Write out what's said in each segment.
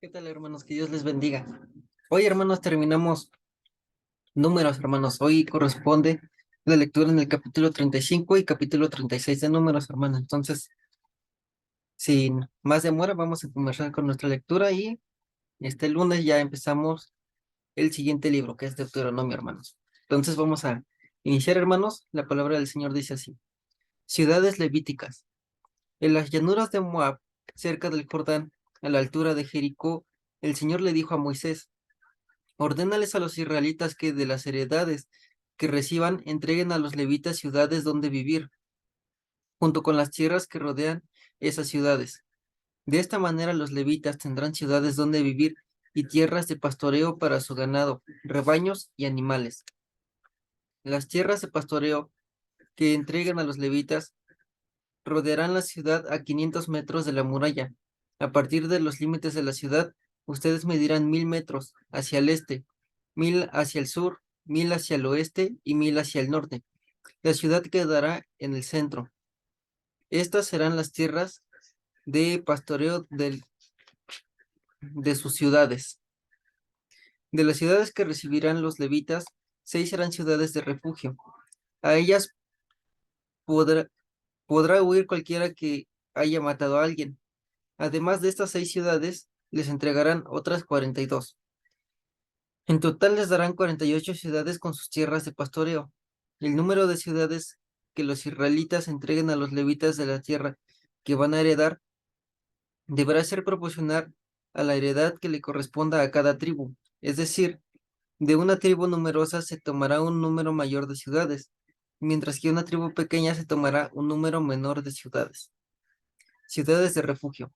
¿Qué tal, hermanos? Que Dios les bendiga. Hoy, hermanos, terminamos números, hermanos. Hoy corresponde la lectura en el capítulo 35 y capítulo 36 de números, hermanos. Entonces, sin más demora, vamos a comenzar con nuestra lectura y este lunes ya empezamos el siguiente libro, que es Deuteronomio, hermanos. Entonces, vamos a iniciar, hermanos. La palabra del Señor dice así: Ciudades levíticas. En las llanuras de Moab, cerca del Jordán, a la altura de Jericó, el Señor le dijo a Moisés: Ordénales a los israelitas que de las heredades que reciban entreguen a los levitas ciudades donde vivir, junto con las tierras que rodean esas ciudades. De esta manera los levitas tendrán ciudades donde vivir y tierras de pastoreo para su ganado, rebaños y animales. Las tierras de pastoreo que entreguen a los levitas rodearán la ciudad a 500 metros de la muralla. A partir de los límites de la ciudad, ustedes medirán 1000 metros hacia el este, 1000 hacia el sur, 1000 hacia el oeste y 1000 hacia el norte. La ciudad quedará en el centro. Estas serán las tierras de pastoreo de sus ciudades. De las ciudades que recibirán los levitas, 6 serán ciudades de refugio. A ellas podrá, podrá huir cualquiera que haya matado a alguien. Además de estas 6 ciudades, les entregarán otras 42. En total les darán 48 ciudades con sus tierras de pastoreo. El número de ciudades que los israelitas entreguen a los levitas de la tierra que van a heredar deberá ser proporcional a la heredad que le corresponda a cada tribu. Es decir, de una tribu numerosa se tomará un número mayor de ciudades, mientras que una tribu pequeña se tomará un número menor de ciudades. Ciudades de refugio.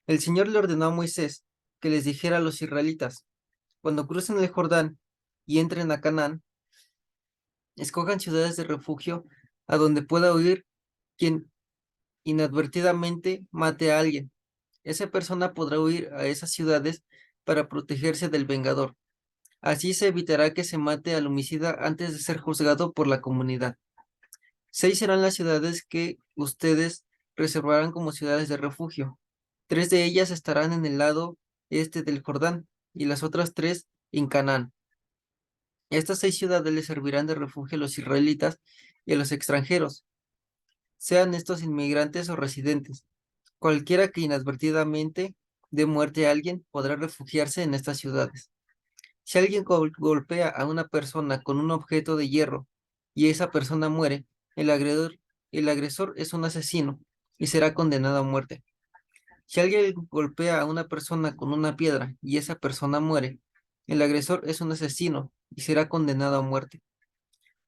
El Señor le ordenó a Moisés que les dijera a los israelitas: cuando crucen el Jordán y entren a Canaán, escojan ciudades de refugio a donde pueda huir quien inadvertidamente mate a alguien. Esa persona podrá huir a esas ciudades para protegerse del vengador. Así se evitará que se mate al homicida antes de ser juzgado por la comunidad. 6 serán las ciudades que ustedes reservarán como ciudades de refugio. 3 de ellas estarán en el lado este del Jordán y las otras 3 en Canaán. Estas 6 ciudades les servirán de refugio a los israelitas y a los extranjeros, sean estos inmigrantes o residentes. Cualquiera que inadvertidamente dé muerte a alguien podrá refugiarse en estas ciudades. Si alguien golpea a una persona con un objeto de hierro y esa persona muere, el el agresor es un asesino y será condenado a muerte. Si alguien golpea a una persona con una piedra y esa persona muere, el agresor es un asesino y será condenado a muerte.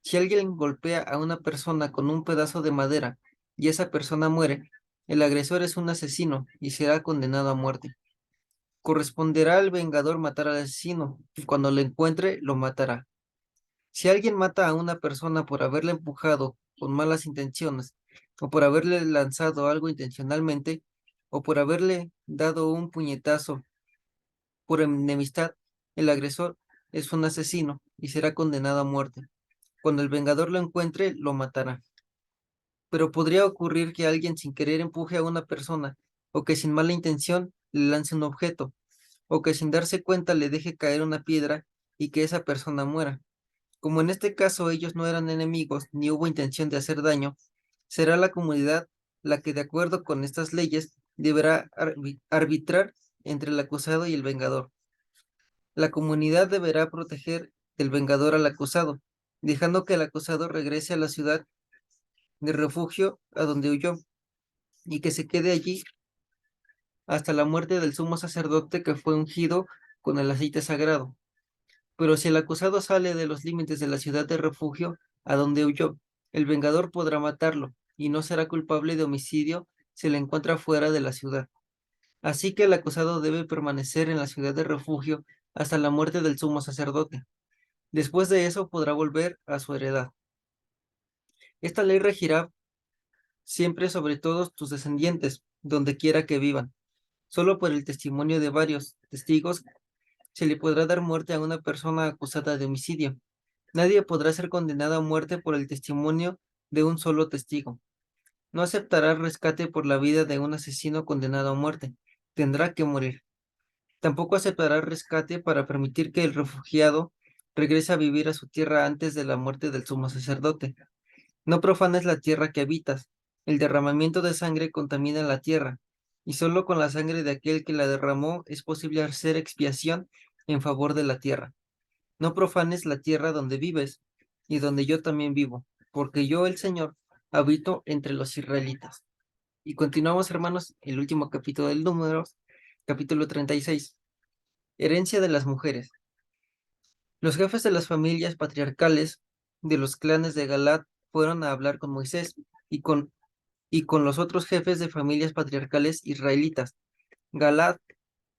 Si alguien golpea a una persona con un pedazo de madera y esa persona muere, el agresor es un asesino y será condenado a muerte. Corresponderá al vengador matar al asesino, y cuando lo encuentre, lo matará. Si alguien mata a una persona por haberle empujado con malas intenciones, o por haberle lanzado algo intencionalmente, o por haberle dado un puñetazo por enemistad, el agresor es un asesino y será condenado a muerte. Cuando el vengador lo encuentre, lo matará. Pero podría ocurrir que alguien sin querer empuje a una persona, o que sin mala intención le lance un objeto, o que sin darse cuenta le deje caer una piedra y que esa persona muera. Como en este caso ellos no eran enemigos ni hubo intención de hacer daño, será la comunidad la que, de acuerdo con estas leyes, deberá arbitrar entre el acusado y el vengador. La comunidad deberá proteger del vengador al acusado, dejando que el acusado regrese a la ciudad de refugio a donde huyó y que se quede allí hasta la muerte del sumo sacerdote que fue ungido con el aceite sagrado. Pero si el acusado sale de los límites de la ciudad de refugio a donde huyó, el vengador podrá matarlo y no será culpable de homicidio si le encuentra fuera de la ciudad. Así que el acusado debe permanecer en la ciudad de refugio hasta la muerte del sumo sacerdote. Después de eso podrá volver a su heredad. Esta ley regirá siempre sobre todos tus descendientes, donde quiera que vivan. Solo por el testimonio de varios testigos se le podrá dar muerte a una persona acusada de homicidio. Nadie podrá ser condenado a muerte por el testimonio de un solo testigo. No aceptará rescate por la vida de un asesino condenado a muerte. Tendrá que morir. Tampoco aceptará rescate para permitir que el refugiado regrese a vivir a su tierra antes de la muerte del sumo sacerdote. No profanes la tierra que habitas. El derramamiento de sangre contamina la tierra, y solo con la sangre de aquel que la derramó es posible hacer expiación en favor de la tierra. No profanes la tierra donde vives y donde yo también vivo, porque yo, el Señor, habito entre los israelitas. Y continuamos, hermanos, el último capítulo del Números, capítulo 36. Herencia de las mujeres. Los jefes de las familias patriarcales de los clanes de Galad fueron a hablar con Moisés y con los otros jefes de familias patriarcales israelitas. Galad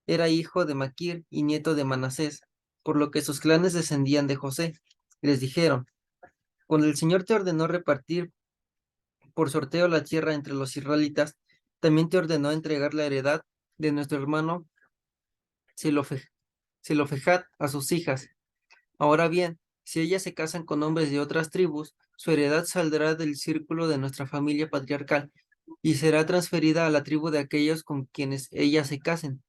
era hijo de Maquir y nieto de Manasés, por lo que sus clanes descendían de José. Les dijeron: cuando el Señor te ordenó repartir por sorteo la tierra entre los israelitas, también te ordenó entregar la heredad de nuestro hermano Zelofe- Zelofejad a sus hijas. Ahora bien, si ellas se casan con hombres de otras tribus, su heredad saldrá del círculo de nuestra familia patriarcal y será transferida a la tribu de aquellos con quienes ellas se casen.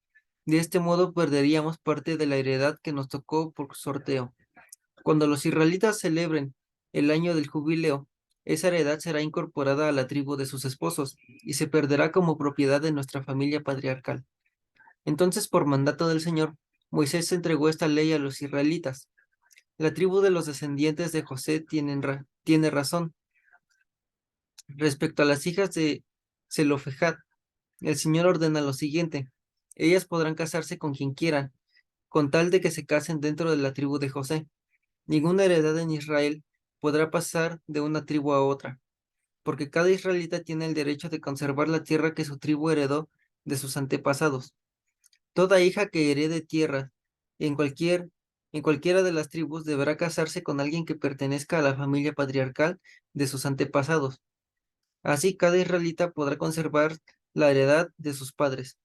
De este modo perderíamos parte de la heredad que nos tocó por sorteo. Cuando los israelitas celebren el año del jubileo, esa heredad será incorporada a la tribu de sus esposos y se perderá como propiedad de nuestra familia patriarcal. Entonces, por mandato del Señor, Moisés entregó esta ley a los israelitas. La tribu de los descendientes de José tiene razón. Respecto a las hijas de Zelofejad, el Señor ordena lo siguiente: ellas podrán casarse con quien quieran, con tal de que se casen dentro de la tribu de José. Ninguna heredad en Israel podrá pasar de una tribu a otra, porque cada israelita tiene el derecho de conservar la tierra que su tribu heredó de sus antepasados. Toda hija que herede tierra en cualquiera de las tribus deberá casarse con alguien que pertenezca a la familia patriarcal de sus antepasados. Así, cada israelita podrá conservar la heredad de sus padres.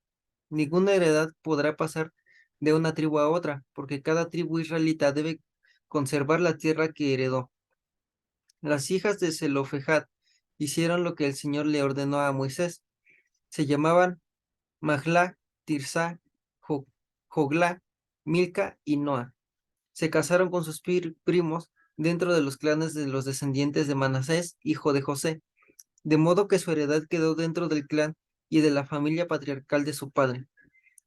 Ninguna heredad podrá pasar de una tribu a otra, porque cada tribu israelita debe conservar la tierra que heredó. Las hijas de Zelofejad hicieron lo que el Señor le ordenó a Moisés. Se llamaban Mahla, Tirsa, Jogla, Milca y Noa. Se casaron con sus primos dentro de los clanes de los descendientes de Manasés, hijo de José, de modo que su heredad quedó dentro del clan y de la familia patriarcal de su padre.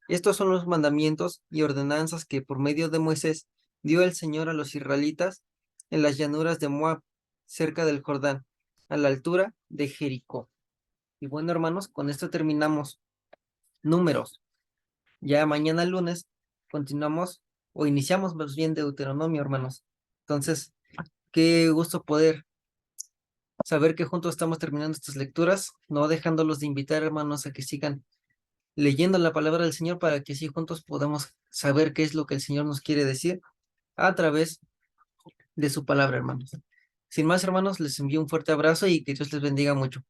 Estos son los mandamientos y ordenanzas que por medio de Moisés dio el Señor a los israelitas en las llanuras de Moab, cerca del Jordán, a la altura de Jericó. Y bueno, hermanos, con esto terminamos Números. Ya mañana lunes continuamos o iniciamos más bien Deuteronomio, hermanos. Entonces, qué gusto poder saber que juntos estamos terminando estas lecturas, no dejándolos de invitar, hermanos, a que sigan leyendo la palabra del Señor para que así juntos podamos saber qué es lo que el Señor nos quiere decir a través de su palabra, hermanos. Sin más, hermanos, les envío un fuerte abrazo y que Dios les bendiga mucho.